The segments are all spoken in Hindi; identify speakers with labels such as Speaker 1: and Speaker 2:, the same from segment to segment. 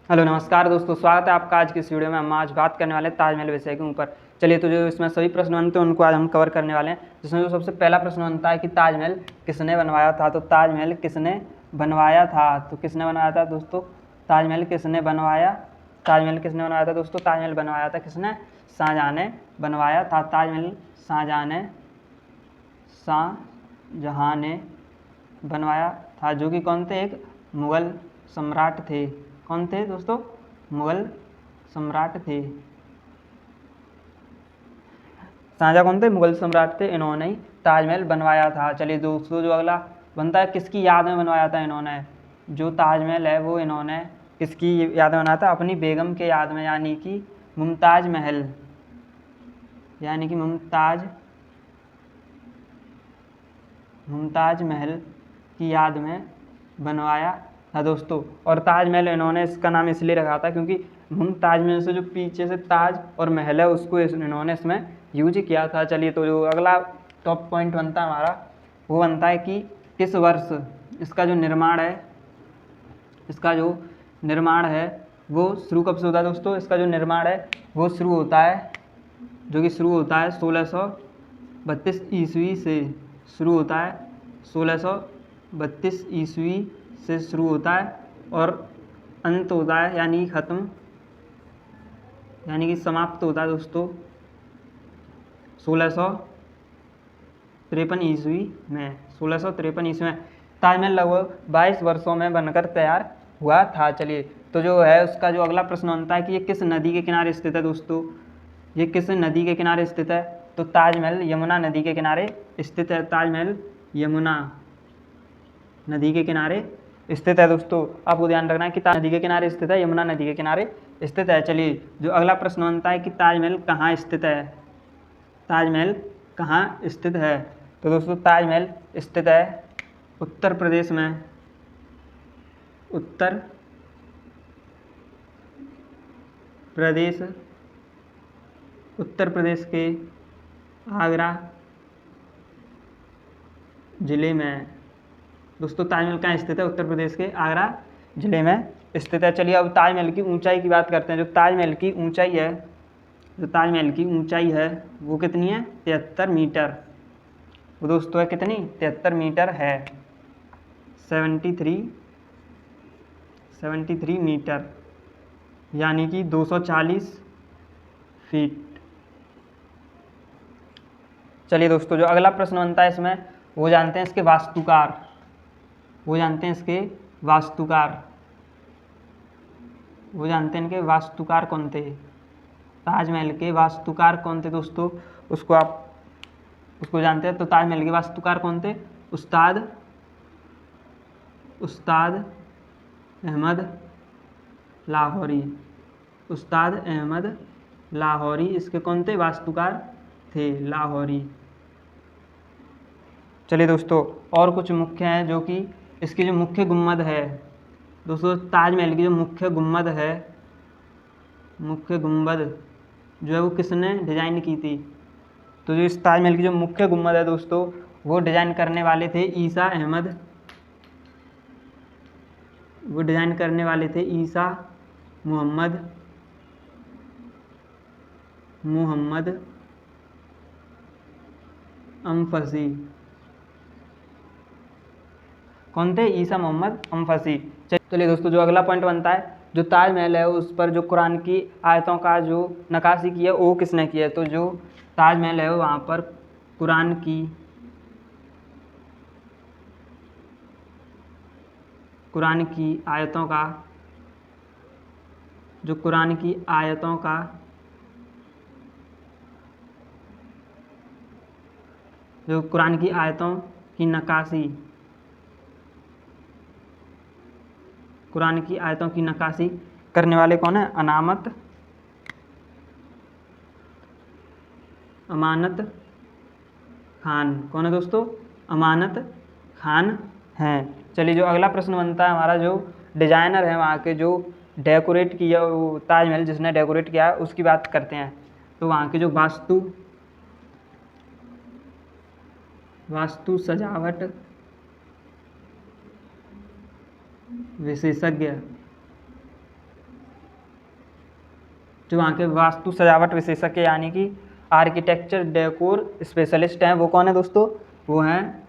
Speaker 1: हेलो नमस्कार दोस्तों, स्वागत है आपका आज की इस वीडियो में। हम आज बात करने वाले हैं ताजमहल विषय के ऊपर। चलिए, तो जो इसमें सभी प्रश्न बनते हैं उनको आज हम कवर करने वाले हैं। जिसमें जो सबसे पहला प्रश्न बनता है कि ताजमहल किसने बनवाया था। तो ताजमहल किसने बनवाया था, तो किसने बनवाया था दोस्तों? ताजमहल किसने बनवाया? ताजमहल किसने बनवाया था दोस्तों? ताजमहल बनवाया था किसने? शाहजहाँ ने बनवाया था। ताजमहल शाहजहाँ ने बनवाया था, जो कि कौन थे? एक मुग़ल सम्राट थे। कौन थे दोस्तों? मुग़ल सम्राट थे। शाहजहाँ कौन थे? मुग़ल सम्राट थे। इन्होंने ही ताजमहल बनवाया था। चलिए दोस्तों, जो अगला बनता है, किसकी याद में बनवाया था इन्होंने? जो ताजमहल है वो इन्होंने किसकी याद में बनाया था? अपनी बेगम के याद में, यानी कि मुमताज़ महल, यानी कि मुमताज़ महल की याद में बनवाया था दोस्तों। और ताजमहल इन्होंने इसका नाम इसलिए रखा था क्योंकि मुमताज़ महल से जो पीछे से ताज और महल है उसको इन्होंने इसमें यूज किया था। चलिए, तो जो अगला टॉप पॉइंट बनता है हमारा, वो बनता है कि किस वर्ष इसका जो निर्माण है वो शुरू कब से होता है दोस्तों? इसका जो निर्माण है वो शुरू होता है 1632 ईस्वी से शुरू होता है। 1632 ईस्वी से शुरू होता है और अंत होता है, यानी कि समाप्त होता है दोस्तों 1653 ईस्वी में। 1653 ईस्वी में ताजमहल लगभग 22 वर्षों में बनकर तैयार हुआ था। चलिए, तो जो है उसका जो अगला प्रश्न बनता है कि ये किस नदी के किनारे स्थित है दोस्तों? ये किस नदी के किनारे स्थित है? तो ताजमहल यमुना नदी के किनारे स्थित है। ताजमहल यमुना नदी के किनारे स्थित है दोस्तों। आपको ध्यान रखना है कि नदी के किनारे स्थित है, यमुना नदी के किनारे स्थित है। चलिए, जो अगला प्रश्न बनता है कि ताजमहल कहाँ स्थित है? ताजमहल कहाँ स्थित है? तो दोस्तों, ताजमहल स्थित है उत्तर प्रदेश में। उत्तर प्रदेश के आगरा जिले में दोस्तों ताजमहल कहाँ स्थित है? उत्तर प्रदेश के आगरा जिले में स्थित है। चलिए, अब ताजमहल की ऊंचाई की बात करते हैं। जो ताजमहल की ऊंचाई है वो कितनी है? 73 मीटर। वो दोस्तों है कितनी? 73 मीटर है। 73 मीटर, यानी कि 240 फीट। चलिए दोस्तों, जो अगला प्रश्न बनता है इसमें, वो जानते हैं इसके वास्तुकार कौन थे? ताजमहल के वास्तुकार कौन थे दोस्तों? उसको जानते हैं। तो ताजमहल के वास्तुकार कौन थे? उस्ताद अहमद लाहौरी इसके कौन थे? वास्तुकार थे, लाहौरी। चलिए दोस्तों, और कुछ मुख्य हैं, जो कि इसकी जो मुख्य गुम्बद है दोस्तों, ताजमहल की जो मुख्य गुम्बद जो है वो किसने डिज़ाइन की थी? तो जो इस ताजमहल की जो मुख्य गुम्बद है दोस्तों, वो डिज़ाइन करने वाले थे ईसा मुहम्मद अम्फसी। कौन थे? ईसा मोहम्मद अम्फसी। चलिए दोस्तों, जो अगला पॉइंट बनता है, जो ताजमहल है उस पर जो कुरान की आयतों का जो नक्काशी की है वो किसने की है? तो जो ताजमहल है वहाँ पर कुरान की आयतों का नक्काशी करने वाले कौन है? अमानत खान। कौन है दोस्तों? अमानत खान हैं। चलिए, जो अगला प्रश्न बनता है हमारा, जो डिजाइनर है वहाँ के, जो डेकोरेट किया वो ताजमहल जिसने डेकोरेट किया है उसकी बात करते हैं। तो वहाँ के जो वास्तु सजावट विशेषज्ञ जो वहाँ के वास्तु सजावट विशेषज्ञ यानी कि आर्किटेक्चर डेकोर स्पेशलिस्ट हैं, वो कौन है दोस्तों? वो हैं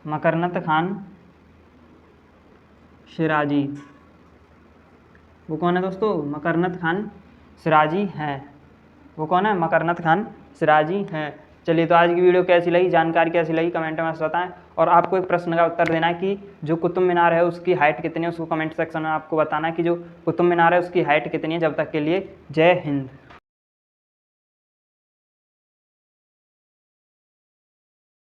Speaker 1: मकरनत खान शिराजी। वो कौन है दोस्तों? मकरनत खान सिराजी हैं। वो कौन है? मकरनत खान सिराजी हैं। चलिए, तो आज की वीडियो कैसी लगी, जानकारी कैसी लगी, कमेंट में बताएं। और आपको एक प्रश्न का उत्तर देना है कि जो कुतुब मीनार है उसकी हाइट कितनी है, उसको कमेंट सेक्शन में आपको बताना है कि जो कुतुब मीनार है उसकी हाइट कितनी है। जब तक के लिए जय हिंद।